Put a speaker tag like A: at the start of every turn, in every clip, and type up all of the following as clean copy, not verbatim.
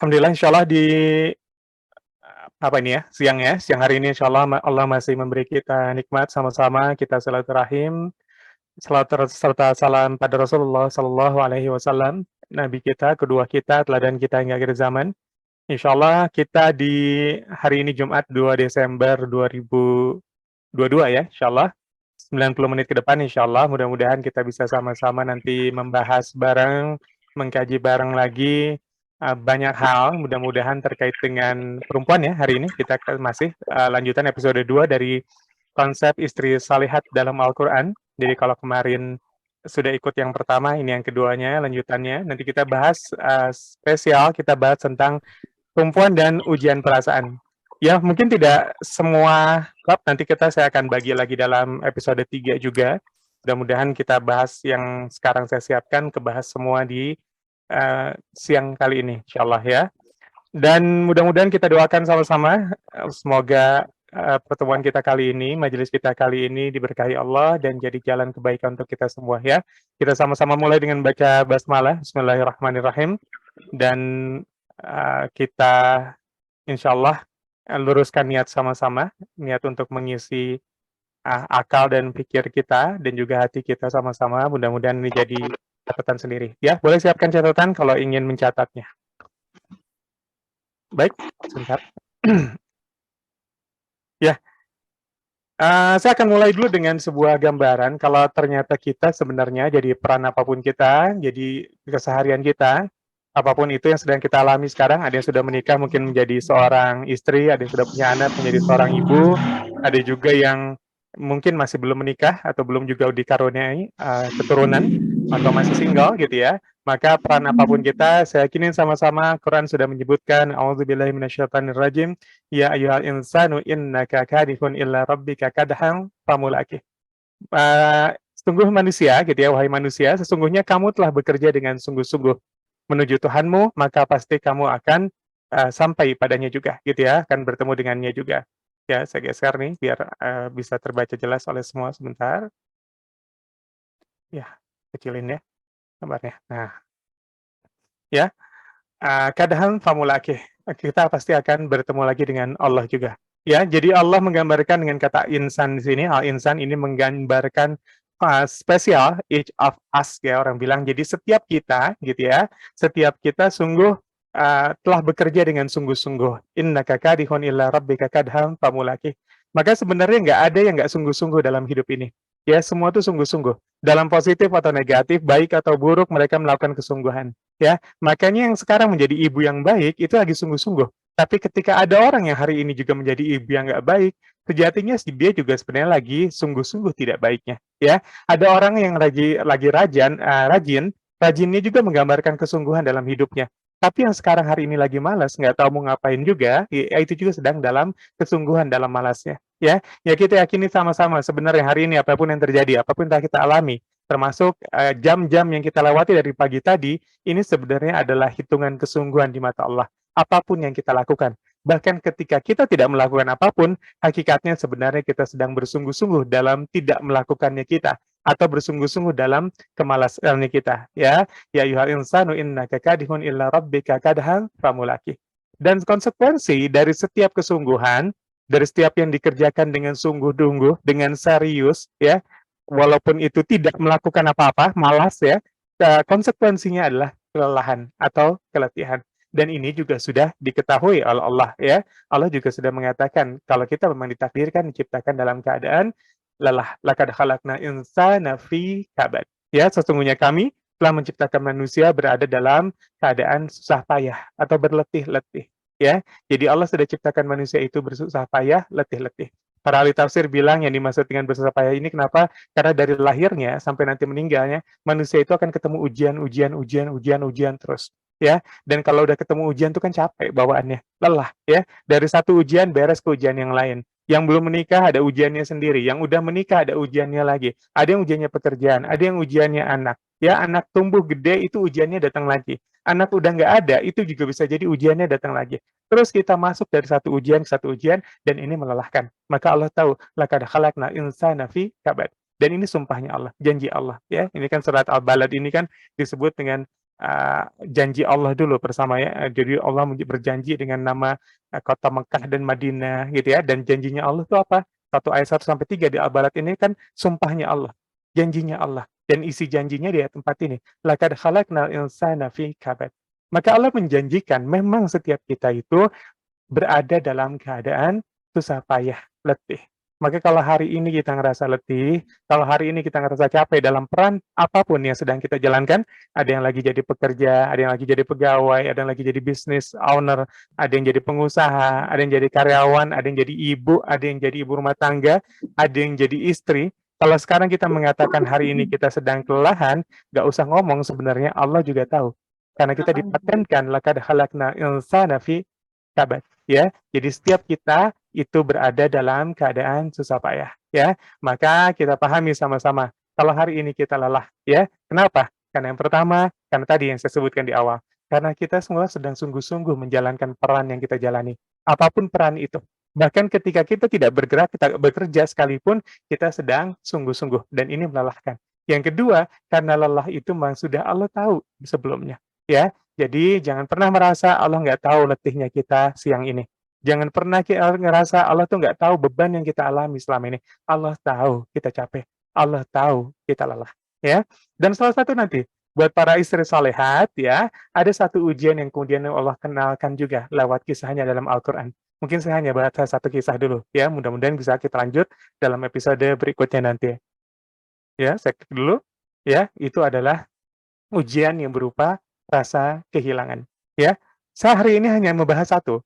A: Alhamdulillah insyaallah di apa ini ya, siang hari ini insyaallah Allah masih memberi kita nikmat sama-sama kita silaturahim, salawat serta salam pada Rasulullah sallallahu alaihi wasallam, nabi kita, kedua kita, teladan kita hingga akhir zaman. Insyaallah kita di hari ini Jumat 2 Desember 2022 ya, insyaallah 90 menit ke depan insyaallah mudah-mudahan kita bisa sama-sama nanti membahas bareng, mengkaji bareng lagi, banyak hal mudah-mudahan terkait dengan perempuan ya hari ini kita masih, lanjutan episode 2 dari konsep istri salihat dalam Al-Qur'an. Jadi kalau kemarin sudah ikut yang pertama, ini yang keduanya lanjutannya. Nanti kita bahas, spesial kita bahas tentang perempuan dan ujian perasaan. Ya, mungkin tidak semua bab nanti saya akan bagi lagi dalam episode 3 juga. Mudah-mudahan kita bahas yang sekarang saya siapkan, kebahas semua di siang kali ini, insyaallah ya. Dan mudah-mudahan kita doakan sama-sama, semoga pertemuan kita kali ini, majelis kita kali ini diberkahi Allah dan jadi jalan kebaikan untuk kita semua ya. Kita sama-sama mulai dengan baca basmalah, Bismillahirrahmanirrahim. Dan kita insyaallah luruskan niat sama-sama, niat untuk mengisi akal dan pikir kita dan juga hati kita sama-sama. Mudah-mudahan ini jadi catatan sendiri. Ya, boleh siapkan catatan kalau ingin mencatatnya. Baik, sebentar. Ya, saya akan mulai dulu dengan sebuah gambaran. Kalau ternyata kita sebenarnya jadi peran apapun kita, jadi keseharian kita, apapun itu yang sedang kita alami sekarang, ada yang sudah menikah mungkin menjadi seorang istri, ada yang sudah punya anak menjadi seorang ibu, ada juga yang mungkin masih belum menikah atau belum juga dikaruniai keturunan atau masih single gitu ya. Maka peran apapun kita, saya yakinin sama-sama Quran sudah menyebutkan a'udzubillahi minasyaitonirrajim, ya ayyuhal insanu innaka kadihun illa rabbika kadhan famulaqih. Sungguh manusia gitu ya, wahai manusia, sesungguhnya kamu telah bekerja dengan sungguh-sungguh menuju Tuhanmu, maka pasti kamu akan sampai padanya juga gitu ya, akan bertemu dengannya juga. Ya, saya geser nih biar bisa terbaca jelas oleh semua sebentar. Ya, kecilin ya gambarnya. Nah, ya, kadhan famulaqih. Kita pasti akan bertemu lagi dengan Allah juga. Ya, jadi Allah menggambarkan dengan kata insan di sini, al-insan ini menggambarkan spesial each of us ya orang bilang. Jadi setiap kita gitu ya, setiap kita sungguh telah bekerja dengan sungguh-sungguh. Innaka kadihun illa rabbika kadhan famulaqih. Maka sebenarnya nggak ada yang nggak sungguh-sungguh dalam hidup ini. Ya, semua itu sungguh-sungguh. Dalam positif atau negatif, baik atau buruk, mereka melakukan kesungguhan. Ya, makanya yang sekarang menjadi ibu yang baik itu lagi sungguh-sungguh. Tapi ketika ada orang yang hari ini juga menjadi ibu yang nggak baik, sejatinya dia juga sebenarnya lagi sungguh-sungguh tidak baiknya. Ya, ada orang yang lagi rajinnya juga menggambarkan kesungguhan dalam hidupnya. Tapi yang sekarang hari ini lagi malas, nggak tahu mau ngapain juga, ya itu juga sedang dalam kesungguhan dalam malasnya. Ya kita yakini sama-sama sebenarnya hari ini apapun yang terjadi, apapun yang kita alami, termasuk jam-jam yang kita lewati dari pagi tadi, ini sebenarnya adalah hitungan kesungguhan di mata Allah. Apapun yang kita lakukan. Bahkan ketika kita tidak melakukan apapun, hakikatnya sebenarnya kita sedang bersungguh-sungguh dalam tidak melakukannya kita atau bersungguh-sungguh dalam kemalasannya kita. Ya ayyuhal insanu innaka kadihun illa rabbika kadhan famulaqih. Dan konsekuensi dari setiap kesungguhan, dari setiap yang dikerjakan dengan sungguh-sungguh, dengan serius, ya, walaupun itu tidak melakukan apa-apa, malas ya, konsekuensinya adalah kelelahan atau keletihan. Dan ini juga sudah diketahui oleh Allah ya. Allah juga sudah mengatakan kalau kita memang ditakdirkan diciptakan dalam keadaan lelah. Laqad khalaqna insana fi kabad. Ya, sesungguhnya kami telah menciptakan manusia berada dalam keadaan susah payah atau berletih-letih. Ya, jadi Allah sudah ciptakan manusia itu bersusah payah, letih-letih. Para ahli tafsir bilang yang dimaksud dengan bersusah payah ini kenapa? Karena dari lahirnya sampai nanti meninggalnya, manusia itu akan ketemu ujian terus. Ya, dan kalau udah ketemu ujian itu kan capek bawaannya, lelah ya. Dari satu ujian beres ke ujian yang lain. Yang belum menikah ada ujiannya sendiri, yang udah menikah ada ujiannya lagi. Ada yang ujiannya pekerjaan, ada yang ujiannya anak. Ya, anak tumbuh gede itu ujiannya datang lagi. Anak udah nggak ada, itu juga bisa jadi ujiannya datang lagi. Terus kita masuk dari satu ujian ke satu ujian, dan ini melelahkan. Maka Allah tahu, laqad khalaqna insana fi kabad. Dan ini sumpahnya Allah, janji Allah. Ya, ini kan surat Al-Balad ini kan disebut dengan janji Allah dulu bersama ya, jadi Allah berjanji dengan nama, kota Mekah dan Madinah gitu ya, dan janjinya Allah itu apa? 1 ayat 1 sampai 3 di Al-Balad ini kan sumpahnya Allah, janjinya Allah, dan isi janjinya di ayat 4 ini, "Laqad khalaqnal insana fi kabad." Maka Allah menjanjikan memang setiap kita itu berada dalam keadaan susah payah, letih. Maka kalau hari ini kita ngerasa letih, kalau hari ini kita ngerasa capek dalam peran apapun yang sedang kita jalankan, ada yang lagi jadi pekerja, ada yang lagi jadi pegawai, ada yang lagi jadi business owner, ada yang jadi pengusaha, ada yang jadi karyawan, ada yang jadi ibu, ada yang jadi ibu rumah tangga, ada yang jadi istri. Kalau sekarang kita mengatakan hari ini kita sedang kelelahan, nggak usah ngomong sebenarnya Allah juga tahu. Karena kita dipatenkan, laqad khalaqnal insana fi kabad. Ya, jadi setiap kita itu berada dalam keadaan susah payah, ya. Maka kita pahami sama-sama, kalau hari ini kita lelah, ya. Kenapa? Karena yang pertama, karena tadi yang saya sebutkan di awal, karena kita semua sedang sungguh-sungguh menjalankan peran yang kita jalani, apapun peran itu. Bahkan ketika kita tidak bergerak, kita bekerja sekalipun, kita sedang sungguh-sungguh, dan ini melelahkan. Yang kedua, karena lelah itu memang sudah Allah tahu sebelumnya, ya. Jadi jangan pernah merasa Allah nggak tahu letihnya kita siang ini. Jangan pernah ngerasa Allah tuh nggak tahu beban yang kita alami selama ini. Allah tahu kita capek. Allah tahu kita lelah. Ya. Dan salah satu nanti, buat para istri solehat, ya, ada satu ujian yang kemudian Allah kenalkan juga lewat kisahnya dalam Al-Quran. Mungkin saya hanya bahas satu kisah dulu. Ya, mudah-mudahan bisa kita lanjut dalam episode berikutnya nanti. Ya, saya klik dulu. Ya, itu adalah ujian yang berupa rasa kehilangan, ya. Saya hari ini hanya membahas satu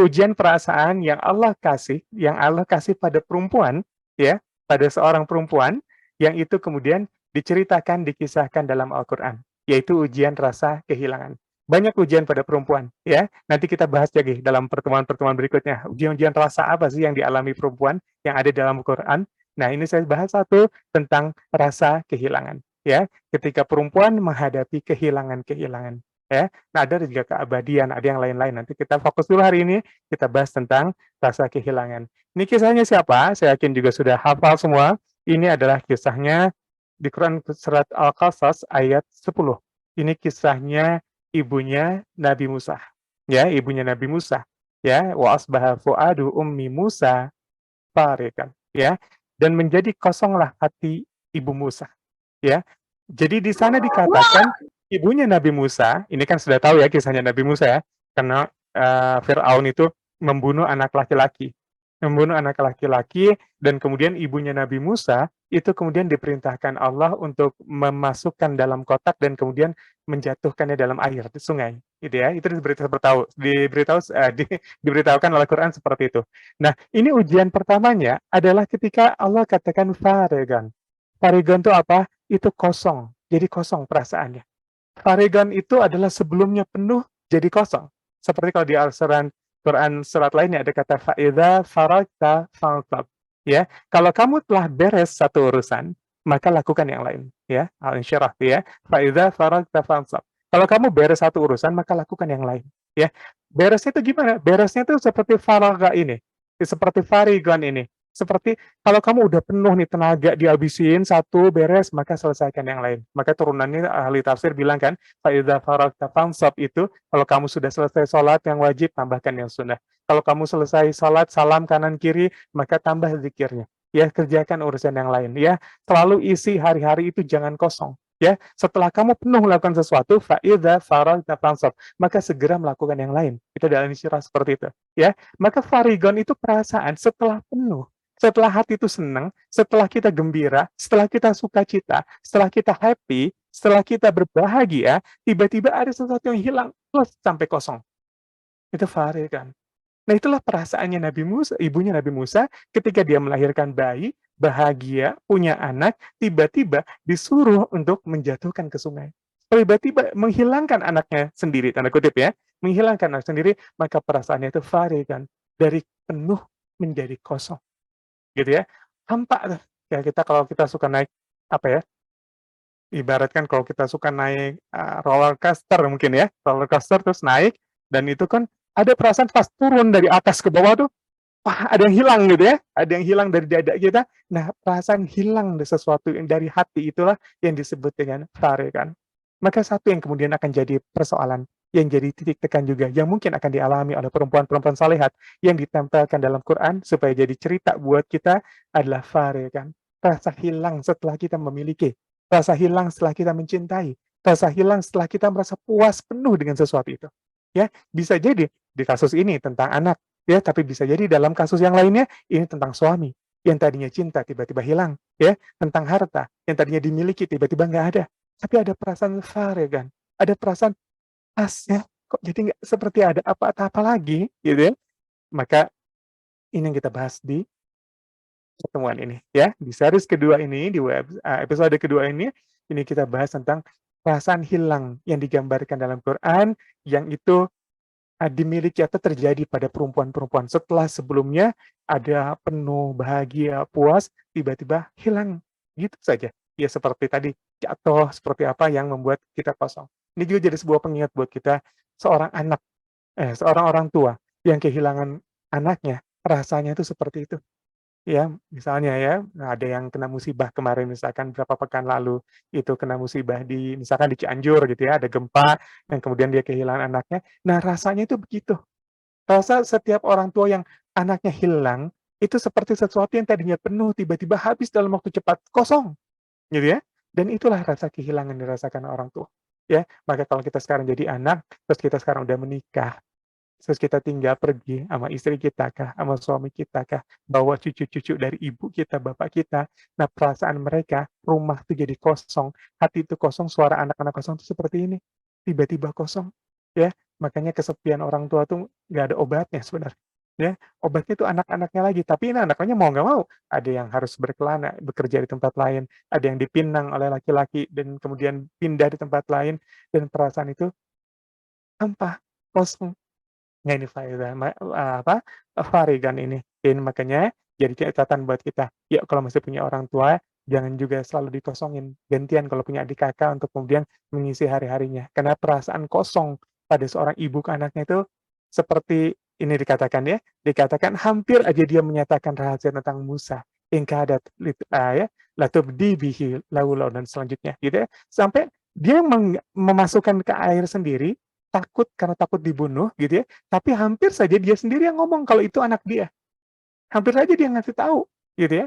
A: ujian perasaan yang Allah kasih pada perempuan, ya, pada seorang perempuan, yang itu kemudian diceritakan, dikisahkan dalam Al-Quran, yaitu ujian rasa kehilangan. Banyak ujian pada perempuan, ya. Nanti kita bahas lagi dalam pertemuan-pertemuan berikutnya. Ujian-ujian rasa apa sih yang dialami perempuan yang ada dalam Al-Quran? Nah, ini saya bahas satu tentang rasa kehilangan, ya. Ketika perempuan menghadapi kehilangan-kehilangan, ya. Nah, ada juga keabadian, ada yang lain-lain. Nanti kita fokus dulu hari ini, kita bahas tentang rasa kehilangan. Ini kisahnya siapa? Saya yakin juga sudah hafal semua. Ini adalah kisahnya di Quran surat Al-Qasas ayat 10. Ini kisahnya ibunya Nabi Musa. Ya, ibunya Nabi Musa. Ya, wa asbaha fuadu ummi Musa farikan. Ya, dan menjadi kosonglah hati ibu Musa. Ya. Jadi di sana dikatakan ibunya Nabi Musa, ini kan sudah tahu ya kisahnya Nabi Musa ya, karena Firaun itu membunuh anak laki-laki. Membunuh anak laki-laki dan kemudian ibunya Nabi Musa itu kemudian diperintahkan Allah untuk memasukkan dalam kotak dan kemudian menjatuhkannya dalam air di sungai, gitu ya. Itu diberitahukan oleh Quran seperti itu. Nah, ini ujian pertamanya adalah ketika Allah katakan faregan. Faregan itu apa? Itu kosong, jadi kosong perasaannya. Faregan itu adalah sebelumnya penuh, jadi kosong. Seperti kalau di Quran surat lainnya ada kata fa'idza faragta fansab. Ya, kalau kamu telah beres satu urusan, maka lakukan yang lain. Ya, Al-Insyirah ya. Fa'idza faragta fansab. Kalau kamu beres satu urusan, maka lakukan yang lain. Ya, beresnya itu gimana? Beresnya itu seperti faraga ini, seperti farigan ini. Seperti kalau kamu udah penuh nih tenaga dihabisin satu beres, maka selesaikan yang lain. Maka turunannya ahli tafsir bilang kan, fa'idza faragta fansab itu kalau kamu sudah selesai sholat yang wajib, tambahkan yang sunnah. Kalau kamu selesai sholat, salam kanan kiri, maka tambah zikirnya. Ya, kerjakan urusan yang lain. Ya, selalu isi hari-hari itu jangan kosong. Ya, setelah kamu penuh melakukan sesuatu, fa'idza faragta fansab, maka segera melakukan yang lain. Itu dalam istilah seperti itu. Ya, maka farigon itu perasaan setelah penuh. Setelah hati itu senang, setelah kita gembira, setelah kita sukacita, setelah kita happy, setelah kita berbahagia, tiba-tiba ada sesuatu yang hilang, plus sampai kosong. Itu farigan. Nah, itulah perasaannya Nabi Musa, ibunya Nabi Musa ketika dia melahirkan bayi, bahagia, punya anak, tiba-tiba disuruh untuk menjatuhkan ke sungai. Tiba-tiba menghilangkan anaknya sendiri, tanda kutip ya, menghilangkan anak sendiri, maka perasaannya itu farigan, dari penuh menjadi kosong. Gitu ya. Hampa tuh. Ya kita kalau kita suka naik, apa ya, ibaratkan kalau kita suka naik, roller coaster mungkin ya, roller coaster terus naik, dan itu kan ada perasaan pas turun dari atas ke bawah tuh, wah ada yang hilang gitu ya, ada yang hilang dari dada kita. Nah, perasaan hilang dari sesuatu yang dari hati itulah yang disebut dengan farigan. Maka satu yang kemudian akan jadi persoalan, yang jadi titik tekan juga, yang mungkin akan dialami oleh perempuan-perempuan salihat yang ditempelkan dalam Quran supaya jadi cerita buat kita adalah kan. Rasa hilang setelah kita memiliki, rasa hilang setelah kita mencintai, rasa hilang setelah kita merasa puas penuh dengan sesuatu itu. Ya, bisa jadi di kasus ini tentang anak, ya, tapi bisa jadi dalam kasus yang lainnya ini tentang suami yang tadinya cinta tiba-tiba hilang, ya, tentang harta yang tadinya dimiliki tiba-tiba nggak ada. Tapi ada perasaan kan, ada perasaan, "Asnya kok jadi nggak seperti ada apa-apa lagi?" Gitu ya. Maka ini yang kita bahas di pertemuan ini ya. Di series kedua ini, di episode kedua ini kita bahas tentang perasaan hilang yang digambarkan dalam Quran, yang itu, dimiliki atau terjadi pada perempuan-perempuan setelah sebelumnya ada penuh, bahagia, puas, tiba-tiba hilang, gitu saja. Ya seperti tadi, jatuh, seperti apa yang membuat kita kosong. Ini juga jadi sebuah pengingat buat kita, seorang anak seorang orang tua yang kehilangan anaknya, rasanya itu seperti itu. Ya, misalnya ya, ada yang kena musibah kemarin misalkan berapa pekan lalu, itu kena musibah di misalkan di Cianjur gitu ya, ada gempa dan kemudian dia kehilangan anaknya. Nah, rasanya itu begitu. Rasa setiap orang tua yang anaknya hilang, itu seperti sesuatu yang tadinya penuh tiba-tiba habis dalam waktu cepat, kosong, gitu ya. Dan itulah rasa kehilangan dirasakan orang tua, ya. Maka kalau kita sekarang jadi anak, terus kita sekarang udah menikah, terus kita tinggal pergi sama istri kita kah, sama suami kita kah, bawa cucu-cucu dari ibu kita, bapak kita. Nah, perasaan mereka, rumah itu jadi kosong, hati itu kosong, suara anak-anak kosong itu seperti ini. Tiba-tiba kosong, ya. Makanya kesepian orang tua tuh nggak ada obatnya sebenarnya. Ya, obatnya itu anak-anaknya lagi, tapi ini anak-anaknya mau nggak mau, ada yang harus berkelana, bekerja di tempat lain, ada yang dipinang oleh laki-laki dan kemudian pindah di tempat lain, dan perasaan itu hampa, kosong. Nggak ini faedah farigan ini. Ini makanya jadi catatan buat kita, yuk kalau masih punya orang tua, jangan juga selalu dikosongin. Gantian kalau punya adik kakak untuk kemudian mengisi hari-harinya. Karena perasaan kosong pada seorang ibu ke anaknya itu seperti ini dikatakan hampir aja dia menyatakan rahasia tentang Musa, in kadat ya, latubdi bihi laulau dan selanjutnya gitu ya. Sampai dia memasukkan ke air sendiri, takut karena takut dibunuh gitu ya, tapi hampir saja dia sendiri yang ngomong kalau itu anak dia. Hampir saja dia ngasih tahu gitu ya,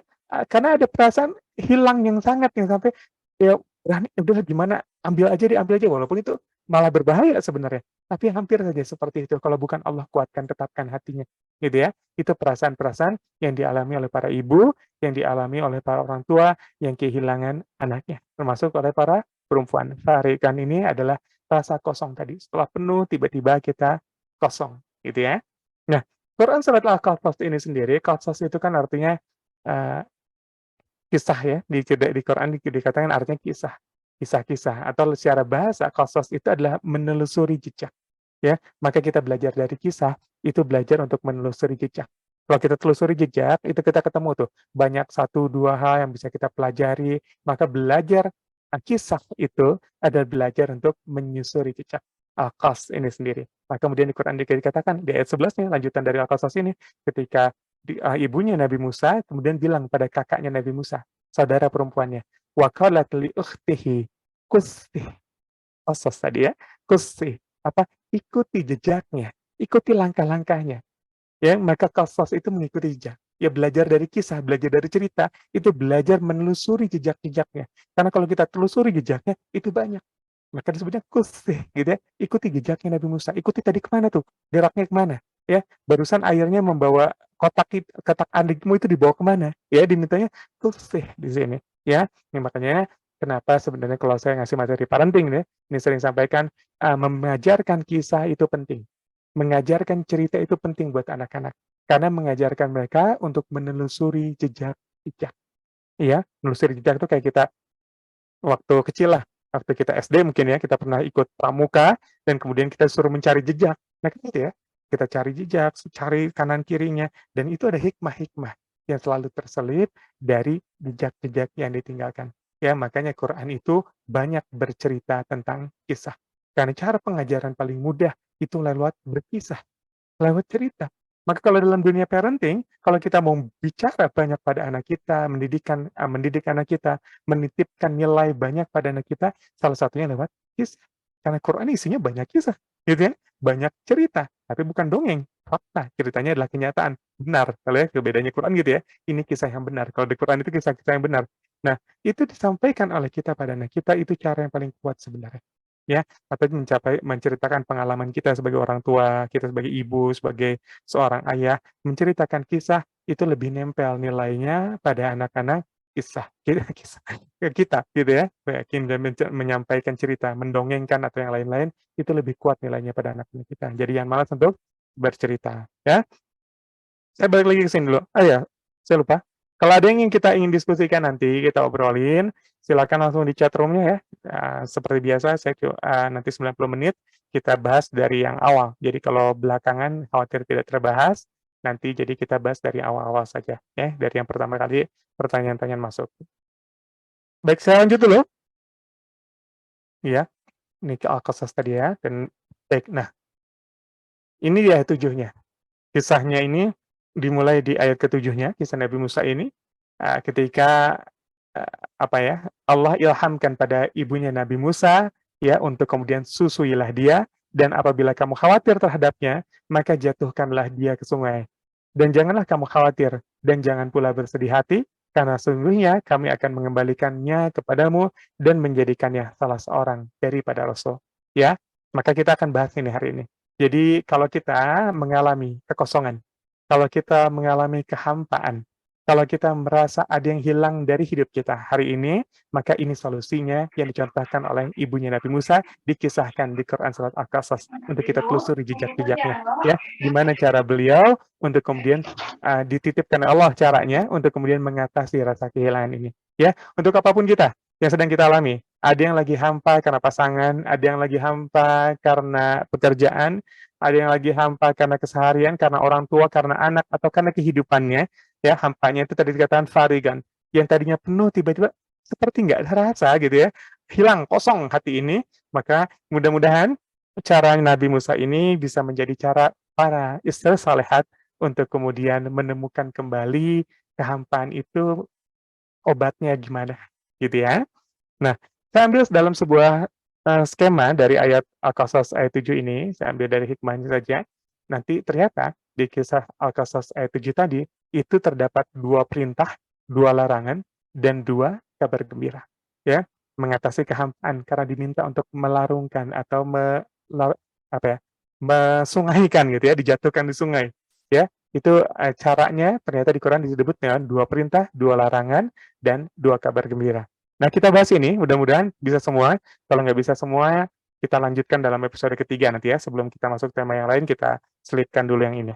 A: karena ada perasaan hilang yang sangat yang sampai ya berani, "Ya udahlah gimana, ambil aja," walaupun itu malah berbahaya sebenarnya, tapi hampir saja seperti itu kalau bukan Allah kuatkan, tetapkan hatinya, gitu ya. Itu perasaan-perasaan yang dialami oleh para ibu, yang dialami oleh para orang tua yang kehilangan anaknya, termasuk oleh para perempuan. Farikan ini adalah rasa kosong tadi, setelah penuh tiba-tiba kita kosong, gitu ya. Nah, Quran surat Al-Qasas ini sendiri, qasas itu kan artinya, eee, kisah ya, di Quran dikatakan artinya kisah, kisah-kisah atau secara bahasa qasas itu adalah menelusuri jejak, ya. Maka kita belajar dari kisah, itu belajar untuk menelusuri jejak. Kalau kita telusuri jejak, itu kita ketemu tuh, banyak satu 2 hal yang bisa kita pelajari, maka belajar, kisah itu adalah belajar untuk menyusuri jejak. Al-Qas ini sendiri. Nah, kemudian di Quran dikatakan di ayat 11 nih, lanjutan dari Al-Qasas ini, ketika ibunya Nabi Musa kemudian bilang pada kakaknya Nabi Musa, saudara perempuannya, wa qalat li ukhtihi qusti, qasas tadi ya, qusti, ikuti jejaknya, ikuti langkah-langkahnya. Ya, maka qasas itu mengikuti jejak. Ya belajar dari kisah, belajar dari cerita, itu belajar menelusuri jejak-jejaknya. Karena kalau kita telusuri jejaknya, itu banyak. Maka disebutnya qusih gitu ya, ikuti jejaknya Nabi Musa, ikuti tadi kemana tuh, geraknya kemana, ya, barusan airnya membawa kotak adikmu itu dibawa kemana, ya, dimintanya qusih di sini, ya. Ini makanya kenapa sebenarnya kalau saya ngasih materi parenting nih, ini sering sampaikan, mengajarkan kisah itu penting, mengajarkan cerita itu penting buat anak-anak, karena mengajarkan mereka untuk menelusuri jejak-jejak, iya, menelusuri jejak itu kayak kita waktu kecil lah, waktu kita SD mungkin ya, kita pernah ikut pramuka dan kemudian kita suruh mencari jejak. Nah, kan gitu ya, kita cari jejak, cari kanan kirinya, dan itu ada hikmah-hikmah yang selalu terselip dari jejak-jejak yang ditinggalkan. Ya, makanya Quran itu banyak bercerita tentang kisah. Karena cara pengajaran paling mudah itu lewat berkisah. Lewat cerita. Maka kalau dalam dunia parenting, kalau kita mau bicara banyak pada anak kita, mendidik anak kita, menitipkan nilai banyak pada anak kita, salah satunya lewat kisah. Karena Quran isinya banyak kisah, gitu ya, banyak cerita, tapi bukan dongeng, fakta, ceritanya adalah kenyataan, benar. Kalau ya bedanya Quran gitu ya, ini kisah yang benar, kalau di Quran itu kisah-kisah yang benar. Nah, itu disampaikan oleh kita pada anak kita, itu cara yang paling kuat sebenarnya, ya. Atau menceritakan pengalaman kita sebagai orang tua, kita sebagai ibu, sebagai seorang ayah, menceritakan kisah, itu lebih nempel nilainya pada anak-anak kisah kisah ke kita gitu ya, yakin dan menyampaikan cerita, mendongengkan atau yang lain-lain, itu lebih kuat nilainya pada anak-anak kita. Jadi jangan malas untuk bercerita, ya. Saya balik lagi ke sini dulu. Oh ya, saya lupa. Kalau ada yang kita ingin diskusikan nanti, kita obrolin, silakan langsung di chat room-nya ya. Seperti biasa, nanti 90 menit kita bahas dari yang awal. Jadi kalau belakangan khawatir tidak terbahas, nanti jadi kita bahas dari awal-awal saja, ya, dari yang pertama kali pertanyaan-pertanyaan masuk. Baik, saya lanjut dulu, ya. Ini ke Al-Qasas tadi ya, dan baik, nah, ini dia tujuhnya. Kisahnya ini dimulai di ayat ketujuhnya, kisah Nabi Musa ini, ketika, apa ya, Allah ilhamkan pada ibunya Nabi Musa, ya, untuk kemudian susuilah dia, dan apabila kamu khawatir terhadapnya, maka jatuhkanlah dia ke sungai. Dan janganlah kamu khawatir, dan jangan pula bersedih hati, karena sesungguhnya kami akan mengembalikannya kepadamu dan menjadikannya salah seorang daripada Rasul. Ya, maka kita akan bahas ini hari ini. Jadi kalau kita mengalami kekosongan, kalau kita mengalami kehampaan, kalau kita merasa ada yang hilang dari hidup kita hari ini, maka ini solusinya yang dicontohkan oleh ibunya Nabi Musa, dikisahkan di Quran Surat Al-Qasas, untuk kita telusuri jejak-jejaknya. Ya, gimana cara beliau untuk kemudian dititipkan Allah caranya untuk kemudian mengatasi rasa kehilangan ini. Ya, untuk apapun kita yang sedang kita alami, ada yang lagi hampa karena pasangan, ada yang lagi hampa karena pekerjaan, ada yang lagi hampa karena keseharian, karena orang tua, karena anak, atau karena kehidupannya, ya, hampanya itu tadi dikatakan farigan, yang tadinya penuh tiba-tiba seperti nggak ada rasa gitu ya, hilang, kosong hati ini, maka mudah-mudahan cara Nabi Musa ini bisa menjadi cara para istri salehat untuk kemudian menemukan kembali kehampaan itu, obatnya gimana, gitu ya. Nah, saya ambil dalam sebuah, skema dari ayat Al-Qasas ayat 7 ini, saya ambil dari hikmahnya saja. Nanti ternyata di kisah Al-Qasas ayat 7 tadi, itu terdapat 2 perintah, 2 larangan, dan 2 kabar gembira. Ya, mengatasi kehampaan karena diminta untuk melarungkan atau apa ya, mesungaikan gitu ya, dijatuhkan di sungai. Ya, itu, caranya ternyata di Quran disebut dengan 2 perintah, 2 larangan, dan 2 kabar gembira. Nah, kita bahas ini, mudah-mudahan bisa semua. Kalau nggak bisa semua, kita lanjutkan dalam episode ketiga nanti ya. Sebelum kita masuk tema yang lain, kita selipkan dulu yang ini.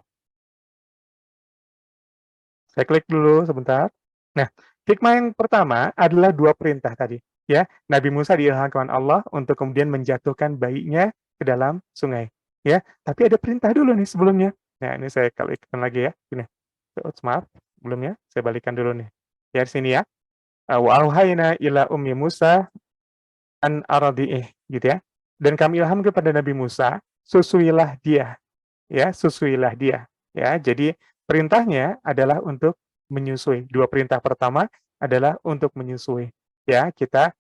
A: Saya klik dulu sebentar. Nah, hikmah yang pertama adalah 2 perintah tadi, ya. Nabi Musa diilhamkan Allah untuk kemudian menjatuhkan bayinya ke dalam sungai, ya. Tapi ada perintah dulu nih sebelumnya. Nah, ini saya klikkan lagi ya, gini. Oops, maaf, sebelumnya saya balikkan dulu nih. Ya, di sini ya. Wa auhayna ila ummi Musa an ardi'ih, gitu ya. Dan kami ilham kepada Nabi Musa, susuilah dia, ya, susuilah dia. Ya, jadi perintahnya adalah untuk menyusui. 2 perintah pertama adalah untuk menyusui. Ya, kita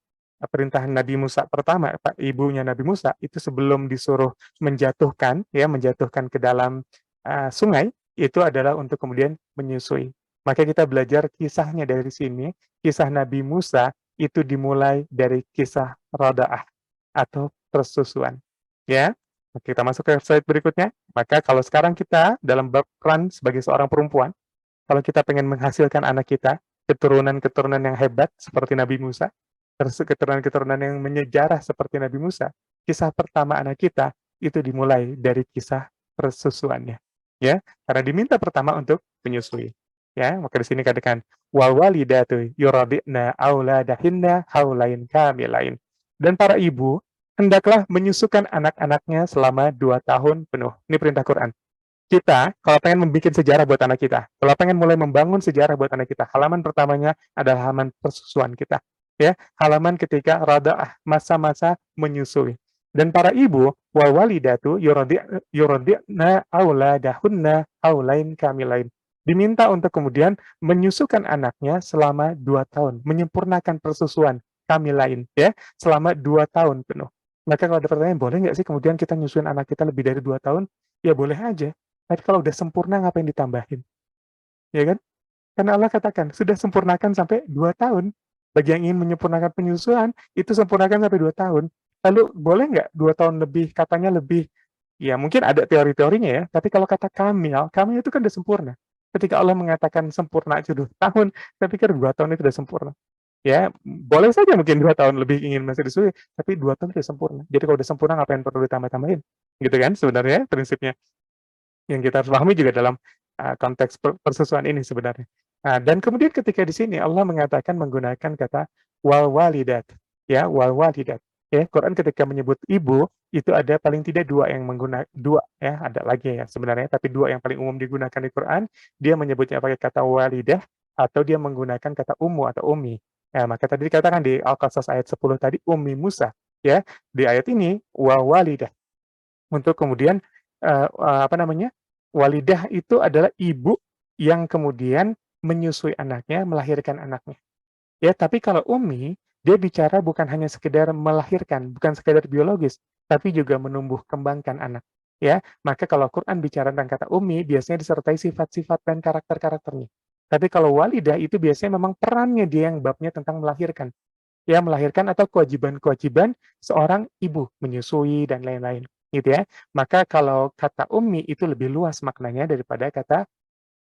A: perintah Nabi Musa pertama, ibunya Nabi Musa itu sebelum disuruh menjatuhkan, ya, menjatuhkan ke dalam sungai, itu adalah untuk kemudian menyusui. Maka kita belajar kisahnya dari sini, kisah Nabi Musa itu dimulai dari kisah rada'ah atau persusuan. Ya, kita masuk ke slide berikutnya. Maka kalau sekarang kita dalam peran sebagai seorang perempuan, kalau kita pengen menghasilkan anak kita, keturunan-keturunan yang hebat seperti Nabi Musa, terus keturunan-keturunan yang menyejarah seperti Nabi Musa, kisah pertama anak kita itu dimulai dari kisah persusuannya. Ya, karena diminta pertama untuk menyusui. Ya, maka di sini katakan wal walidatu yuradi'na auladahinna haulain kamilain. Dan para ibu hendaklah menyusukan anak-anaknya selama 2 tahun penuh. Ini perintah Quran. Kita kalau pengen membuat sejarah buat anak kita, kalau pengen mulai membangun sejarah buat anak kita, halaman pertamanya adalah halaman persusuan kita. Ya, halaman ketika rada'ah, masa-masa menyusui. Dan para ibu wal walidatu yuradi'na auladahunna haulain kamilain. Diminta untuk kemudian menyusukan anaknya selama 2 tahun, menyempurnakan persusuan kamilain ya, selama 2 tahun penuh. Maka kalau ada pertanyaan, boleh nggak sih kemudian kita nyusuin anak kita lebih dari 2 tahun? Ya boleh aja. Tapi kalau udah sempurna ngapain ditambahin? Ya kan? Karena Allah katakan, sudah sempurnakan sampai 2 tahun. Bagi yang ingin menyempurnakan penyusuan, itu sempurnakan sampai 2 tahun. Lalu boleh nggak 2 tahun lebih, katanya lebih, ya mungkin ada teori-teorinya ya, tapi kalau kata kamil, kamil itu kan udah sempurna. Ketika Allah mengatakan sempurna aja 2 tahun, saya pikir 2 tahun itu udah sempurna. Ya, boleh saja mungkin 2 tahun lebih ingin masih disusui, tapi 2 tahun sudah sempurna. Jadi kalau udah sempurna ngapain perlu ditambah-tambahin? Gitu kan sebenarnya prinsipnya. Yang kita harus pahami juga dalam konteks persusuan ini sebenarnya. Nah, dan kemudian ketika di sini Allah mengatakan menggunakan kata wal walidat, ya wal walidat. Ya, Quran ketika menyebut ibu itu ada paling tidak dua yang menggunakan dua ya, ada lagi ya sebenarnya, tapi dua yang paling umum digunakan di Quran, dia menyebutnya pakai kata walidah atau dia menggunakan kata ummu atau ummi. Ya, maka tadi dikatakan di Al-Qasas ayat 10 tadi ummi Musa, ya. Di ayat ini wa walidah untuk kemudian apa namanya? Walidah itu adalah ibu yang kemudian menyusui anaknya, melahirkan anaknya. Ya, tapi kalau ummi, dia bicara bukan hanya sekedar melahirkan, bukan sekedar biologis, tapi juga menumbuh kembangkan anak. Ya, maka kalau Quran bicara tentang kata ummi, biasanya disertai sifat-sifat dan karakter-karakternya. Tapi kalau walidah itu biasanya memang perannya dia yang babnya tentang melahirkan. Ya, melahirkan atau kewajiban-kewajiban seorang ibu, menyusui dan lain-lain, gitu ya. Maka kalau kata ummi itu lebih luas maknanya daripada kata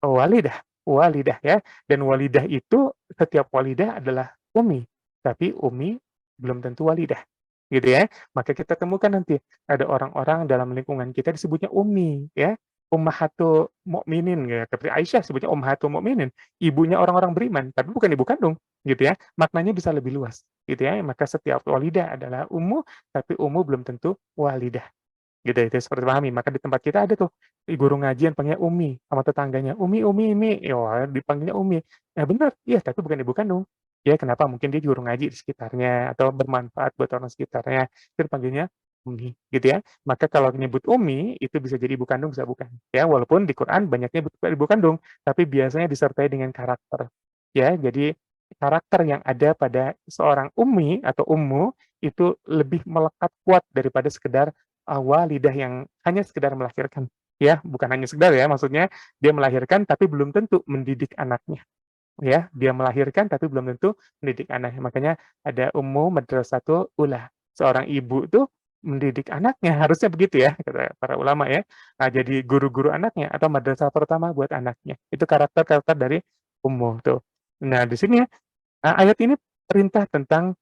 A: walidah, walidah ya. Dan walidah itu setiap walidah adalah ummi, tapi ummi belum tentu walidah, gitu ya. Maka kita temukan nanti ada orang-orang dalam lingkungan kita disebutnya ummi ya, ummahatul mukminin ya, seperti Aisyah sebutnya ummahatul mukminin, ibunya orang-orang beriman, tapi bukan ibu kandung, gitu ya. Maknanya bisa lebih luas, gitu ya. Maka setiap walidah adalah ummu, tapi ummu belum tentu walidah. Gitu, itu seperti pahami. Maka di tempat kita ada tuh, guru ngajian panggilnya Umi, sama tetangganya, Umi, ya wah dipanggilnya Umi. Ya benar, iya tapi bukan ibu kandung. Ya kenapa? Mungkin dia guru ngaji di sekitarnya, atau bermanfaat buat orang sekitarnya, itu dipanggilnya Umi, gitu ya. Maka kalau menyebut Umi, itu bisa jadi ibu kandung, bisa bukan. Ya, walaupun di Quran banyaknya ibu kandung, tapi biasanya disertai dengan karakter. Ya, jadi karakter yang ada pada seorang Ummi atau Ummu, itu lebih melekat kuat daripada sekedar walidah yang hanya sekedar melahirkan. Ya, bukan hanya sekedar ya, maksudnya dia melahirkan tapi belum tentu mendidik anaknya. Ya, dia melahirkan tapi belum tentu mendidik anaknya. Makanya ada ummu madrasatul ula. Seorang ibu tuh mendidik anaknya, harusnya begitu ya, kata para ulama ya. Nah, jadi guru-guru anaknya atau madrasah pertama buat anaknya. Itu karakter-karakter dari ummu tuh. Nah, di sini ya, ayat ini perintah tentang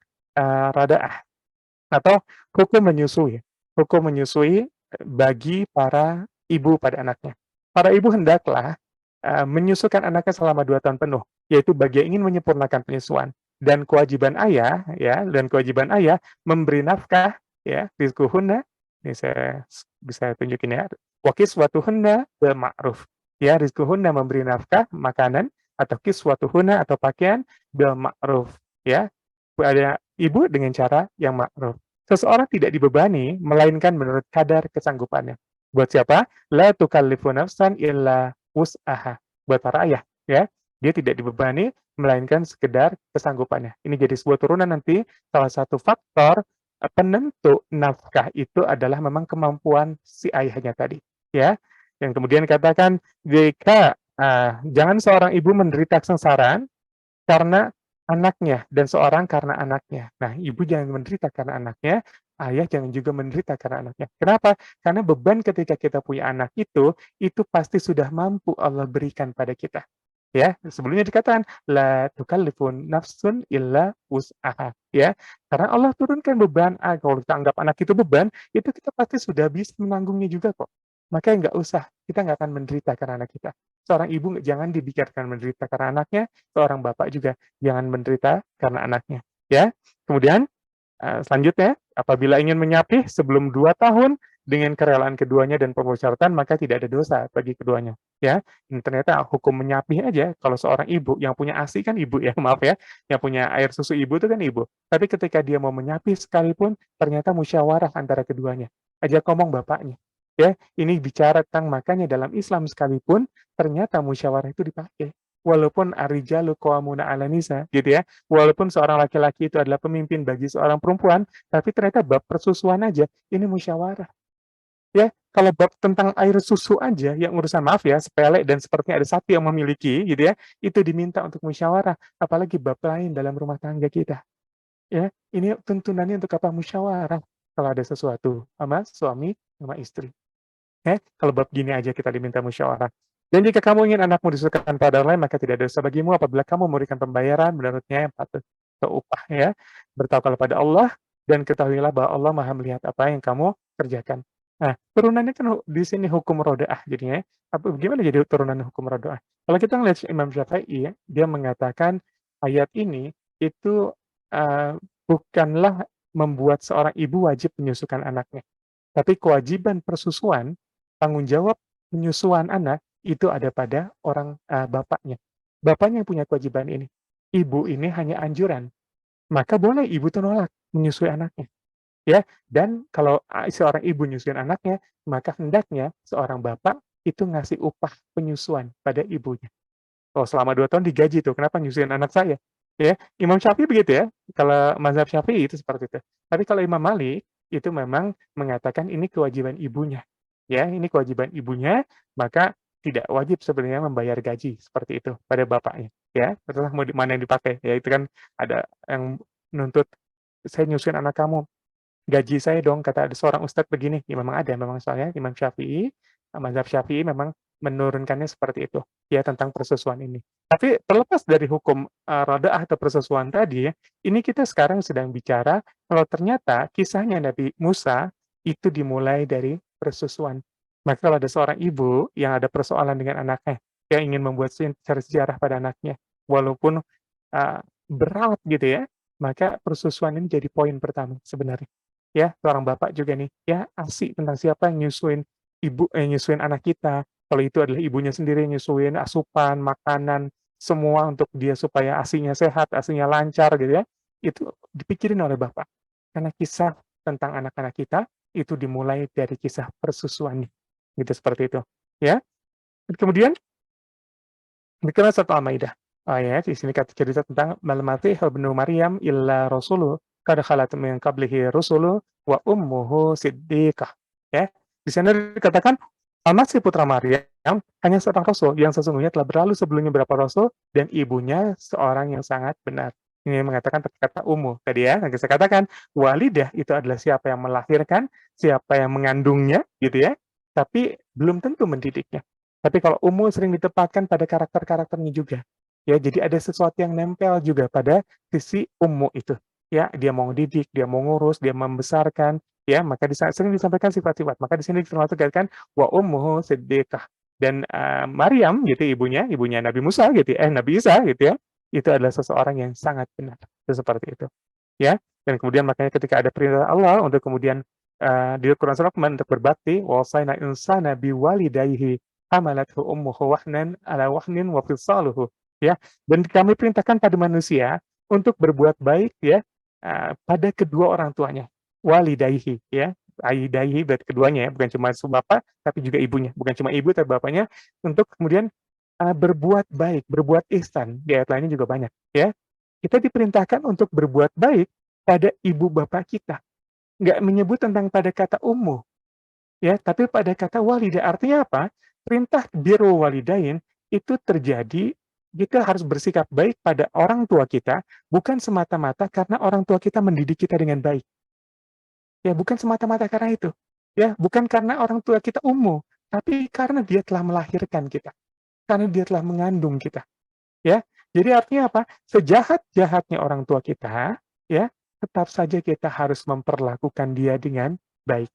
A: radaah atau hukum menyusui. Hukum menyusui bagi para ibu pada anaknya. Para ibu hendaklah menyusukan anaknya selama 2 tahun penuh, yaitu bagi yang ingin menyempurnakan penyusuan. Dan kewajiban ayah, ya, dan kewajiban ayah memberi nafkah, ya, rizquhunna, ini saya bisa tunjukin ya, wa kiswatuhunna bil ma'ruf. Ya, rizquhunna memberi nafkah, makanan, atau kiswatuhunna atau pakaian bil ma'ruf. Ya, pada ibu dengan cara yang ma'ruf. Seseorang tidak dibebani, melainkan menurut kadar kesanggupannya. Buat siapa? La tukallifu nafsan illa wus'aha. Buat para ayah, ya. Dia tidak dibebani, melainkan sekedar kesanggupannya. Ini jadi sebuah turunan nanti, salah satu faktor penentu nafkah itu adalah memang kemampuan si ayahnya tadi. Ya, yang kemudian katakan, jika jangan seorang ibu menderita kesengsaraan karena anaknya dan seorang karena anaknya. Nah, ibu jangan menderita karena anaknya, ayah jangan juga menderita karena anaknya. Kenapa? Karena beban ketika kita punya anak itu pasti sudah mampu Allah berikan pada kita. Ya, sebelumnya dikatakan la tukallifun nafsun illa wus'aha, ya. Karena Allah turunkan beban, kalau kita anggap anak itu beban, itu kita pasti sudah bisa menanggungnya juga kok. Makanya nggak usah, kita nggak akan menderita karena anak kita. Seorang ibu jangan dibiarkan menderita karena anaknya, seorang bapak juga jangan menderita karena anaknya, ya. Kemudian selanjutnya, apabila ingin menyapih sebelum 2 tahun dengan kerelaan keduanya dan pemusyawaratan, maka tidak ada dosa bagi keduanya. Ya, ini ternyata hukum menyapih aja, kalau seorang ibu yang punya ASI kan ibu ya, maaf ya, yang punya air susu ibu itu kan ibu. Tapi ketika dia mau menyapih sekalipun, ternyata musyawarah antara keduanya. Ajak ngomong bapaknya. Ya, ini bicara tentang makanya dalam Islam sekalipun, ternyata musyawarah itu dipakai. walaupun ar-rijalu qawwamuna 'alan nisa, gitu ya. Walaupun seorang laki-laki itu adalah pemimpin bagi seorang perempuan, tapi ternyata bab persusuan aja, ini musyawarah. Ya, kalau bab tentang air susu aja yang urusan maaf ya, sepele dan sepertinya ada satu yang memiliki gitu ya, itu diminta untuk musyawarah, apalagi bab lain dalam rumah tangga kita, ya. Ini tuntunannya untuk apa? Musyawarah kalau ada sesuatu sama suami, sama istri. Ya, kalau bab gini aja kita diminta musyawarah. Dan jika kamu ingin anakmu disukakan pada orang lain, maka tidak ada dosa bagimu apabila kamu memberikan pembayaran menurutnya yang patut atau upah ya. Bertawakallah pada Allah dan ketahuilah bahwa Allah Maha melihat apa yang kamu kerjakan. Nah, turunannya kan di sini hukum rodaah jadinya ya. Apa gimana jadi turunan hukum rodaah? Kalau kita ngelihat Imam Syafi'i ya, dia mengatakan ayat ini itu bukanlah membuat seorang ibu wajib menyusukan anaknya. Tapi kewajiban persusuan, tanggung jawab penyusuan anak, itu ada pada orang, bapaknya. Bapaknya yang punya kewajiban ini. Ibu ini hanya anjuran, maka boleh ibu itu nolak menyusui anaknya, ya. Dan kalau, seorang ibu nyusuin anaknya, maka hendaknya seorang bapak itu ngasih upah penyusuan pada ibunya. Oh, selama 2 tahun digaji tuh, kenapa nyusuin anak saya? Ya, Imam Syafi'i begitu ya, kalau mazhab Syafi'i itu seperti itu. Tapi kalau Imam Malik, itu memang mengatakan ini kewajiban ibunya. Ya, ini kewajiban ibunya, maka tidak wajib sebenarnya membayar gaji, seperti itu, pada bapaknya. Ya, terserah mau di mana yang dipakai, ya itu kan ada yang nuntut, "Saya nyusuin anak kamu, gaji saya dong," kata ada seorang ustadz begini, ya memang ada, memang soalnya Imam Syafi'i, mazhab Syafi'i memang menurunkannya seperti itu, ya tentang persusuan ini. Tapi terlepas dari hukum, rada'ah atau persusuan tadi ya, ini kita sekarang sedang bicara kalau ternyata kisahnya Nabi Musa itu dimulai dari persusuan. Maka kalau ada seorang ibu yang ada persoalan dengan anaknya, yang ingin membuat cari sejarah pada anaknya, walaupun, berat gitu ya, maka persusuan ini jadi poin pertama sebenarnya. Ya, seorang bapak juga nih, ya ASI tentang siapa yang nyusuin anak kita. Kalau itu adalah ibunya sendiri yang nyusuin, asupan, makanan, semua untuk dia supaya ASINya sehat, ASINya lancar gitu ya. Itu dipikirin oleh bapak. Karena kisah tentang anak-anak kita itu dimulai dari kisah persusuannya. Gitu seperti itu. Ya. Dan kemudian bicara satu Al-Maidah. Ya, di sini kata cerita tentang mal masih ibnu Maryam illa rasulu qad khalat min qablihi rusulu wa ummuhu siddiqah. Ya, di sana dikatakan Al-Masih putra Maryam hanya seorang rasul yang sesungguhnya telah berlalu sebelumnya beberapa rasul dan ibunya seorang yang sangat benar. Ini mengatakan kata ummu tadi ya, yang saya katakan walidah itu adalah siapa yang melahirkan, siapa yang mengandungnya gitu ya, tapi belum tentu mendidiknya. Tapi kalau ummu sering ditempatkan pada karakter-karakternya juga. Ya, jadi ada sesuatu yang nempel juga pada sisi ummu itu. Ya, dia mau didik, dia mau ngurus, dia membesarkan, ya, maka sering disampaikan sifat-sifat. Maka di sini termasuk kan wa ummuhu siddiqah. Dan Maryam gitu ibunya Nabi Musa gitu, Nabi Isa gitu ya. Itu adalah seseorang yang sangat benar. Itu seperti itu. Ya, dan kemudian makanya ketika ada perintah Allah untuk kemudian di Quran Surah Luqman untuk berbakti, wa wasaina insana biwalidayhi hamalathu ummuhu wahnan ala wahnin wa fisaluhu ya. Dan kami perintahkan pada manusia untuk berbuat baik ya pada kedua orang tuanya. Walidayhi ya. Aidaihi berarti keduanya ya, bukan cuma bapak tapi juga ibunya, bukan cuma ibu tapi bapaknya untuk kemudian berbuat baik, berbuat ihsan. Di ayat lainnya juga banyak ya. Kita diperintahkan untuk berbuat baik pada ibu bapak kita. Nggak menyebut tentang pada kata ummu ya, tapi pada kata walidah. Artinya apa? Perintah birrul walidain itu terjadi kita harus bersikap baik pada orang tua kita, bukan semata-mata karena orang tua kita mendidik kita dengan baik. Ya, bukan semata-mata karena itu. Ya, bukan karena orang tua kita ummu, tapi karena dia telah melahirkan kita. Karena dia telah mengandung kita. Ya, jadi artinya apa? Sejahat-jahatnya orang tua kita, ya, tetap saja kita harus memperlakukan dia dengan baik.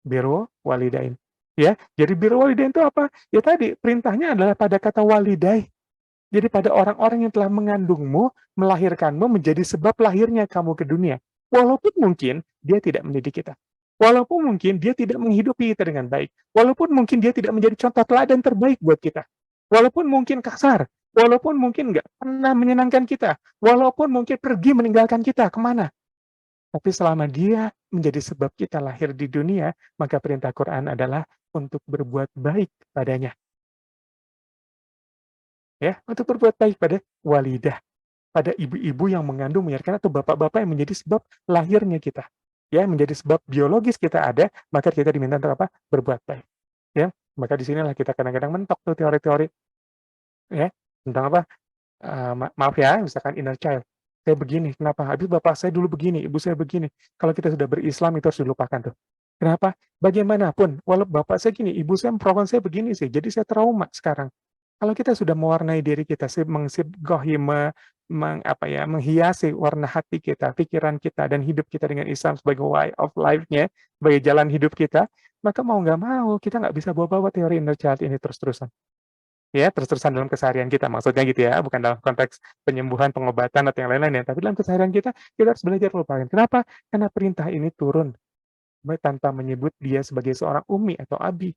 A: Birrul walidain. Ya, jadi birrul walidain itu apa? Ya tadi, perintahnya adalah pada kata walidain. Jadi pada orang-orang yang telah mengandungmu, melahirkanmu, menjadi sebab lahirnya kamu ke dunia. Walaupun mungkin dia tidak mendidik kita. Walaupun mungkin dia tidak menghidupi kita dengan baik. Walaupun mungkin dia tidak menjadi contoh teladan terbaik buat kita. Walaupun mungkin kasar. Walaupun mungkin nggak pernah menyenangkan kita. Walaupun mungkin pergi meninggalkan kita, kemana? Tapi selama dia menjadi sebab kita lahir di dunia, maka perintah Quran adalah untuk berbuat baik padanya. ya, untuk berbuat baik pada walidah, pada ibu-ibu yang mengandung, melahirkan, atau bapak-bapak yang menjadi sebab lahirnya kita. Ya, menjadi sebab biologis kita ada, maka kita diminta untuk apa? Berbuat baik. Ya, maka di sinilah kita kadang-kadang mentok tuh teori-teori ya tentang apa? Maaf ya, misalkan inner child. Saya begini, kenapa? Habis bapak saya dulu begini, ibu saya begini. Kalau kita sudah berislam itu harus dilupakan tuh. Kenapa? Bagaimanapun, walau bapak saya gini, ibu saya memperlakukan saya begini sih, jadi saya trauma sekarang. Kalau kita sudah mewarnai diri kita, gohi, apa ya, menghiasi warna hati kita, pikiran kita, dan hidup kita dengan Islam sebagai way of life-nya, sebagai jalan hidup kita, maka mau nggak mau, kita nggak bisa bawa-bawa teori inner child ini terus-terusan. Ya, terus-terusan dalam keseharian kita, maksudnya gitu ya, bukan dalam konteks penyembuhan, pengobatan, atau yang lain-lain ya, tapi dalam keseharian kita, kita harus belajar melupakan. Kenapa? Karena perintah ini turun tanpa menyebut dia sebagai seorang ummi atau abi.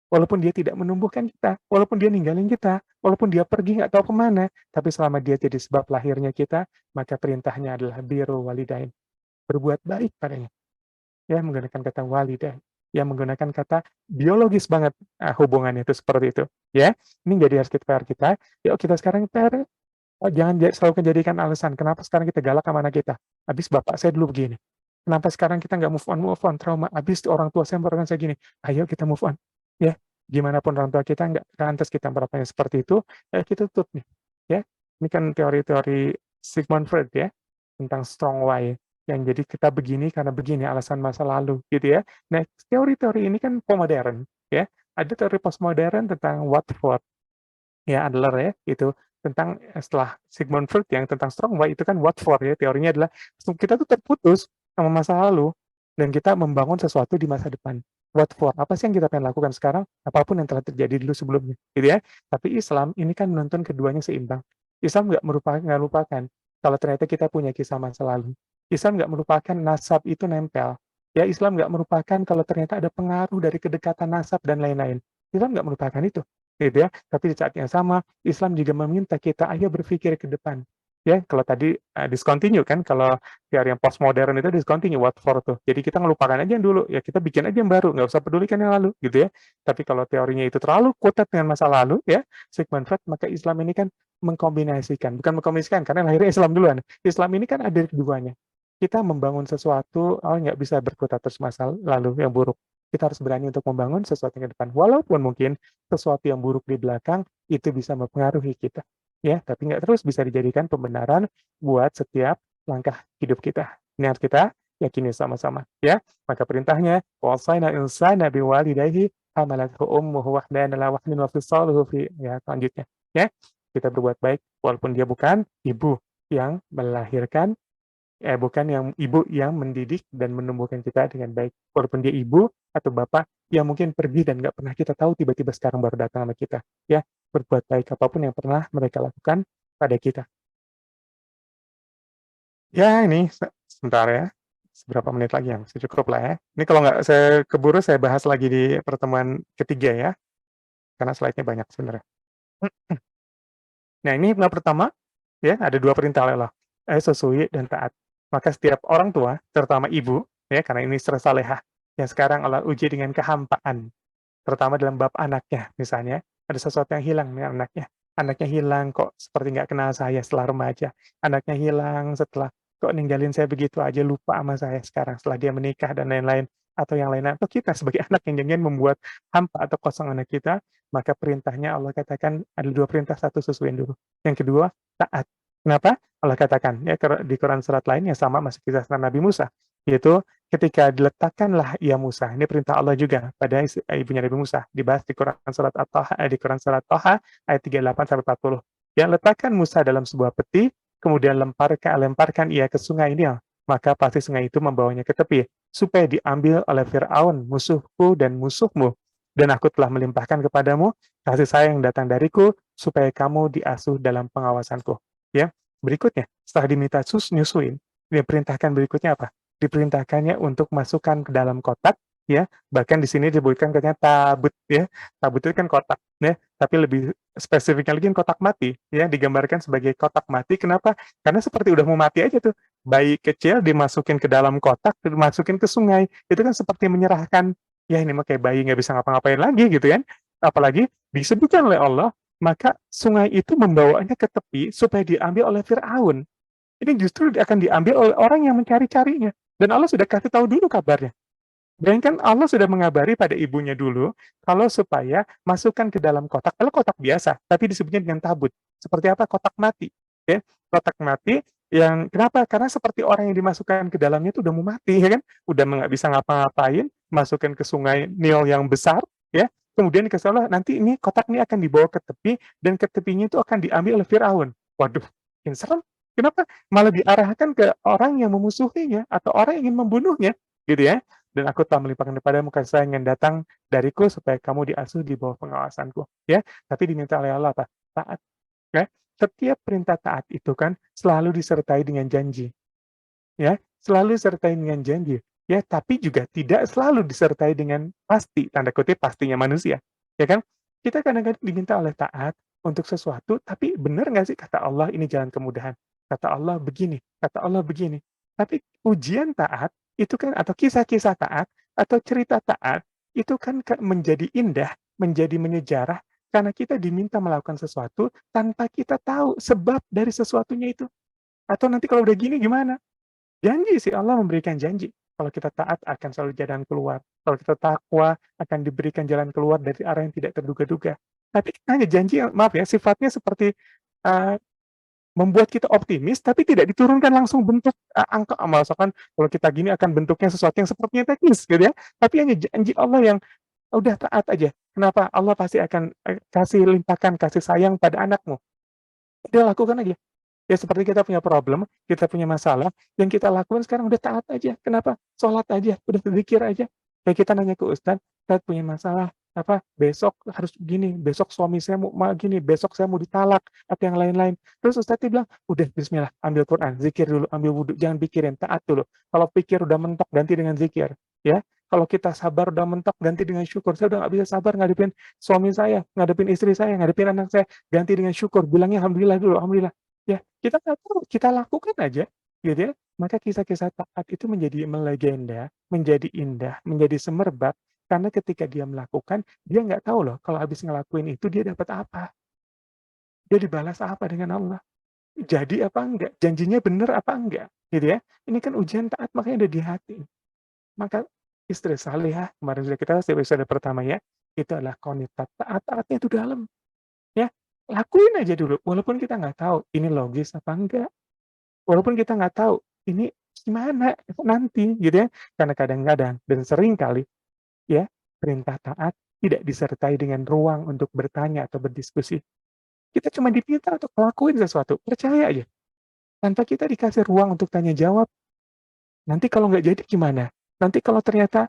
A: Walaupun dia tidak menumbuhkan kita, walaupun dia ninggalin kita, walaupun dia pergi nggak tahu kemana, tapi selama dia jadi sebab lahirnya kita, maka perintahnya adalah biru walidain, berbuat baik padanya. Ya, menggunakan kata walidain, yang menggunakan kata biologis banget hubungannya itu seperti itu. Ya, ini jadi harus PR kita. Yuk kita sekarang PR, jangan selalu menjadikan alasan kenapa sekarang kita galak sama anak kita. Habis bapak saya dulu begini. Kenapa sekarang kita nggak move on, trauma. Habis orang tua saya memperlakukan saya gini. Ayo kita move on. Ya, gimana pun orang tua kita nggak pantas kita memperlakukannya seperti itu, ya kita tutup nih. Ya, ini kan teori-teori Sigmund Freud ya, tentang strong why. Yang jadi kita begini karena begini alasan masa lalu gitu ya. Nah, teori-teori ini kan postmodern ya. Ada teori postmodern tentang what for ya, Adler ya, itu tentang setelah Sigmund Freud yang tentang strong why itu kan what for ya, teorinya adalah kita tuh terputus sama masa lalu dan kita membangun sesuatu di masa depan. What for? Apa sih yang kita pengen lakukan sekarang? Apapun yang telah terjadi dulu sebelumnya, gitu ya. Tapi Islam ini kan menuntun keduanya seimbang. Islam nggak melupakan kalau ternyata kita punya kisah masa lalu. Islam nggak melupakan nasab itu nempel. Ya, Islam nggak melupakan kalau ternyata ada pengaruh dari kedekatan nasab dan lain-lain. Islam nggak melupakan itu, gitu ya. Tapi di saat yang sama, Islam juga meminta kita, ayo berpikir ke depan. Ya, kalau tadi discontinue kan, kalau teori yang postmodern itu discontinue, what for tuh. Jadi kita ngelupakan aja yang dulu, ya kita bikin aja yang baru, nggak usah pedulikan yang lalu, gitu ya. Tapi kalau teorinya itu terlalu quoted dengan masa lalu, ya, Sigmund Freud, maka Islam ini kan mengkombinasikan, bukan mengkombinasikan, karena lahirnya Islam duluan. Islam ini kan ada keduanya. Kita membangun sesuatu, nggak bisa berkutat terus masa lalu yang buruk. Kita harus berani untuk membangun sesuatu yang ke depan. Walaupun mungkin sesuatu yang buruk di belakang, itu bisa mempengaruhi kita. Ya, tapi nggak terus bisa dijadikan pembenaran buat setiap langkah hidup kita. Ini harus kita yakini sama-sama. Ya, maka perintahnya, وَوَصَّيْنَا الْإِنسَانَ بِوَالِدَيْهِ حَمَلَتْهُ أُمُّهُ وَحْدًا عَلَىٰ وَحْنٍ وَفِصَالُهُ فِي, ya, selanjutnya. Ya, kita berbuat baik walaupun dia bukan ibu yang melahirkan, bukan yang ibu yang mendidik dan menumbuhkan kita dengan baik. Walaupun dia ibu atau bapak yang mungkin pergi dan nggak pernah kita tahu, tiba-tiba sekarang baru datang sama kita. Ya, berbuat baik apapun yang pernah mereka lakukan pada kita. Ya, ini sebentar ya. Seberapa menit lagi ya, masih cukup lah ya. Ini kalau nggak saya keburu, saya bahas lagi di pertemuan ketiga ya, karena slide-nya banyak sebenarnya. Nah, ini yang pertama, ya, ada dua perintah oleh Allah, sesuai dan taat. Maka setiap orang tua, terutama ibu, ya, karena ini salehah, yang sekarang Allah uji dengan kehampaan, terutama dalam bab anaknya, misalnya, ada sesuatu yang hilang dengan anaknya. Anaknya hilang kok seperti nggak kenal saya setelah remaja. Anaknya hilang setelah kok ninggalin saya begitu aja, lupa sama saya sekarang setelah dia menikah dan lain-lain. Atau yang lain-lain. Atau kita sebagai anak yang jangan membuat hampa atau kosong anak kita, maka perintahnya Allah katakan ada dua perintah, satu sesuaiin dulu. Yang kedua, taat. Kenapa? Allah katakan ya di Quran surat lain yang sama masih kisah Nabi Musa, yaitu ketika diletakkanlah ia Musa. Ini perintah Allah juga pada ibunya Nabi Musa, dibahas di Quran surat At-Taha, ayat 38 sampai 40. Yang letakkan Musa dalam sebuah peti, kemudian lemparkan ia ke sungai Nil, maka pasti sungai itu membawanya ke tepi, supaya diambil oleh Fir'aun, musuhku dan musuhmu. Dan aku telah melimpahkan kepadamu kasih sayang yang datang dariku, supaya kamu diasuh dalam pengawasanku. Ya, berikutnya, setelah diminta nyusuin, dia perintahkan berikutnya apa? Diperintahkannya untuk masukkan ke dalam kotak, ya. Bahkan di sini disebutkan katanya tabut, ya. Tabut itu kan kotak, ya. Tapi lebih spesifiknya lagi kotak mati, ya. Digambarkan sebagai kotak mati. Kenapa? Karena seperti udah mau mati aja tuh. Bayi kecil dimasukin ke dalam kotak, dimasukin ke sungai. Itu kan seperti menyerahkan, ya ini mah kayak bayi nggak bisa ngapa-ngapain lagi gitu kan. Apalagi disebutkan oleh Allah maka sungai itu membawanya ke tepi supaya diambil oleh Firaun. Ini justru akan diambil oleh orang yang mencari-carinya. Dan Allah sudah kasih tahu dulu kabarnya. Dan kan Allah sudah mengabari pada ibunya dulu, kalau supaya masukkan ke dalam kotak, kalau kotak biasa, tapi disebutnya dengan tabut. Seperti apa? Kotak mati. Ya. Kotak mati yang kenapa? Karena seperti orang yang dimasukkan ke dalamnya itu udah mau mati, ya kan? Udah nggak bisa ngapa-ngapain, masukkan ke sungai Nil yang besar, ya. Kemudian dikasih Allah, nanti ini kotak ini akan dibawa ke tepi, dan ke tepinya itu akan diambil oleh Fir'aun. Waduh, yang serem. Kenapa? Malah diarahkan ke orang yang memusuhinya, atau orang yang ingin membunuhnya, gitu ya. Dan aku telah melimpahkan kepadamu kasih sayang yang datang dariku supaya kamu diasuh di bawah pengawasanku, ya. Tapi diminta oleh Allah apa? Taat, ya. Setiap perintah taat itu kan selalu disertai dengan janji, ya. Selalu disertai dengan janji, ya. Tapi juga tidak selalu disertai dengan pasti, tanda kutip pastinya manusia, ya kan? Kita kadang-kadang diminta oleh taat untuk sesuatu, tapi benar nggak sih kata Allah ini jalan kemudahan? Kata Allah begini, kata Allah begini. Tapi ujian taat itu kan atau kisah-kisah taat atau cerita taat itu kan menjadi indah, menjadi menyejarah karena kita diminta melakukan sesuatu tanpa kita tahu sebab dari sesuatunya itu. Atau nanti kalau udah gini gimana? Janji sih Allah memberikan janji. Kalau kita taat akan selalu jalan keluar. Kalau kita takwa akan diberikan jalan keluar dari arah yang tidak terduga-duga. Tapi hanya janji, maaf ya, sifatnya seperti uh, membuat kita optimis, tapi tidak diturunkan langsung bentuk angka. Misalkan kalau kita gini akan bentuknya sesuatu yang sepertinya teknis, gitu ya. Tapi hanya janji Allah yang udah taat aja. Kenapa? Allah pasti akan kasih limpahkan kasih sayang pada anakmu. Udah lakukan aja. Ya seperti kita punya problem, kita punya masalah, yang kita lakukan sekarang udah taat aja. Kenapa? Sholat aja, udah berzikir aja. Kayak kita nanya ke Ustadz, Ustadz punya masalah, apa besok harus begini, besok suami saya mau gini, besok saya mau ditalak, atau yang lain-lain. Terus Ustadz bilang, udah bismillah, ambil Quran, zikir dulu, ambil wudhu, jangan pikirin, taat dulu. Kalau pikir udah mentok, ganti dengan zikir. Ya, kalau kita sabar udah mentok, ganti dengan syukur. Saya udah nggak bisa sabar ngadepin suami saya, ngadepin istri saya, ngadepin anak saya, ganti dengan syukur. Bilangnya alhamdulillah dulu, alhamdulillah. Ya, kita nggak tahu, kita lakukan aja, gitu ya. Maka kisah-kisah taat itu menjadi melegenda, menjadi indah, menjadi semerbak, karena ketika dia melakukan, dia nggak tahu loh, kalau habis ngelakuin itu dia dapat apa. Dia dibalas apa dengan Allah. Jadi apa enggak, janjinya benar apa enggak, gitu ya. Ini kan ujian taat, makanya ada di hati. Maka istri salihah, kemarin sudah kita bahas di episode pertama ya, itu adalah qanitat, taat-taatnya itu dalam. Ya, lakuin aja dulu, walaupun kita nggak tahu ini logis apa enggak, walaupun kita nggak tahu ini gimana nanti, gitu ya. Karena kadang-kadang dan sering kali ya, perintah taat tidak disertai dengan ruang untuk bertanya atau berdiskusi. Kita cuma diminta untuk ngelakuin sesuatu, percaya aja. Tanpa kita dikasih ruang untuk tanya jawab, nanti kalau nggak jadi gimana? Nanti kalau ternyata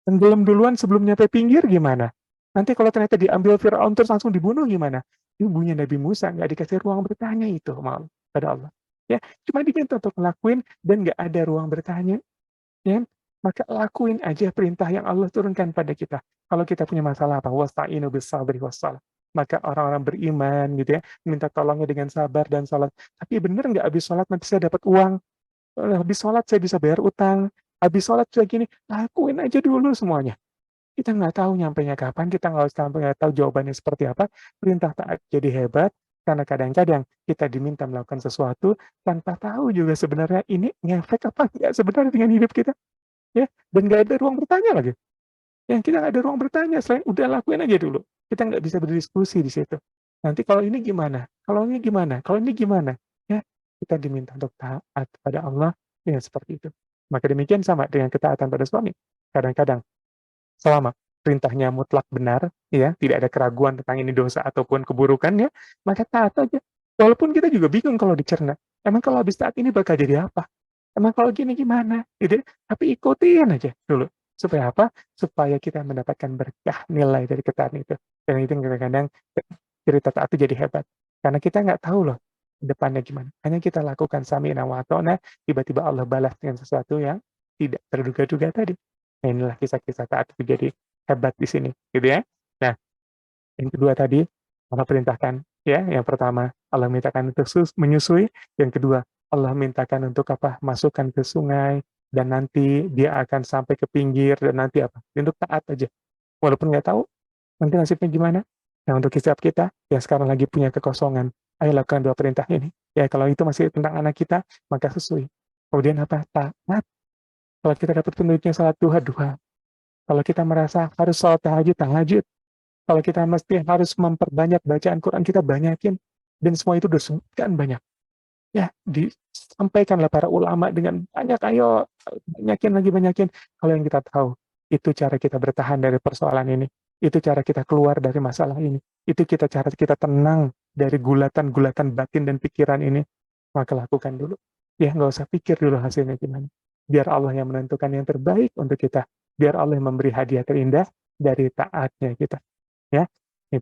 A: tenggelam duluan sebelum nyampe pinggir gimana? Nanti kalau ternyata diambil Fir'aun terus langsung dibunuh gimana? Ibunya Nabi Musa nggak dikasih ruang bertanya itu maaf pada Allah. Ya, cuma diminta untuk ngelakuin dan nggak ada ruang bertanya. Ya, maka lakuin aja perintah yang Allah turunkan pada kita. Kalau kita punya masalah apa? Wasta'inu bis-sabri was-salah. Maka orang-orang beriman gitu ya, minta tolongnya dengan sabar dan salat. Tapi bener nggak habis salat nanti saya dapat uang? Habis sholat saya bisa bayar utang, habis sholat saya gini, lakuin aja dulu semuanya. Kita nggak tahu nyampainya kapan, kita nggak tahu jawabannya seperti apa, perintah taat jadi hebat, karena kadang-kadang kita diminta melakukan sesuatu tanpa tahu juga sebenarnya ini ngefek apa nggak sebenarnya dengan hidup kita, ya, dan nggak ada ruang bertanya lagi. Yang kita nggak ada ruang bertanya, selain udah lakuin aja dulu. Kita nggak bisa berdiskusi di situ. Nanti kalau ini gimana? Kalau ini gimana? Kalau ini gimana? Ya, kita diminta untuk taat pada Allah, ya seperti itu. Maka demikian sama dengan ketaatan pada suami. Kadang-kadang, selama perintahnya mutlak benar, ya, tidak ada keraguan tentang ini dosa ataupun keburukannya, maka taat aja. Walaupun kita juga bingung kalau dicerna. Emang kalau habis taat ini bakal jadi apa? Emang kalau gini gimana? Gitu. Tapi ikutin aja dulu. Supaya apa? Supaya kita mendapatkan berkah nilai dari ketaatan itu. Dan itu kadang-kadang cerita taat itu jadi hebat. Karena kita nggak tahu loh depannya gimana. Hanya kita lakukan sami'na wa ata'na, tiba-tiba Allah balas dengan sesuatu yang tidak terduga-duga tadi. Nah, inilah kisah-kisah taat itu jadi hebat di sini, gitu ya. Nah, yang kedua tadi Allah perintahkan, ya, yang pertama Allah mintakan untuk menyusui, yang kedua Allah mintakan untuk apa? Masukkan ke sungai, dan nanti dia akan sampai ke pinggir, dan nanti apa? Untuk taat aja. Walaupun nggak tahu nanti nasibnya gimana, Nah, untuk setiap kita yang sekarang lagi punya kekosongan, ayo lakukan 2 perintah ini. Ya, kalau itu masih tentang anak kita, maka susui. Kemudian apa? Taat. Kalau kita dapat petunjuknya salat duha, duha. Kalau kita merasa harus salat tahajud, tahajud. Kalau kita mesti harus memperbanyak bacaan Quran, kita banyakin. Dan semua itu disebutkan banyak. Ya, disampaikanlah para ulama dengan banyak, ayo banyakin lagi, banyakin. Kalau yang kita tahu, itu cara kita bertahan dari persoalan ini. Itu cara kita keluar dari masalah ini. Itu cara kita tenang dari gulatan-gulatan batin dan pikiran ini. Maka lakukan dulu. Ya, nggak usah pikir dulu hasilnya gimana. Biar Allah yang menentukan yang terbaik untuk kita. Biar Allah yang memberi hadiah terindah dari taatnya kita. Ya,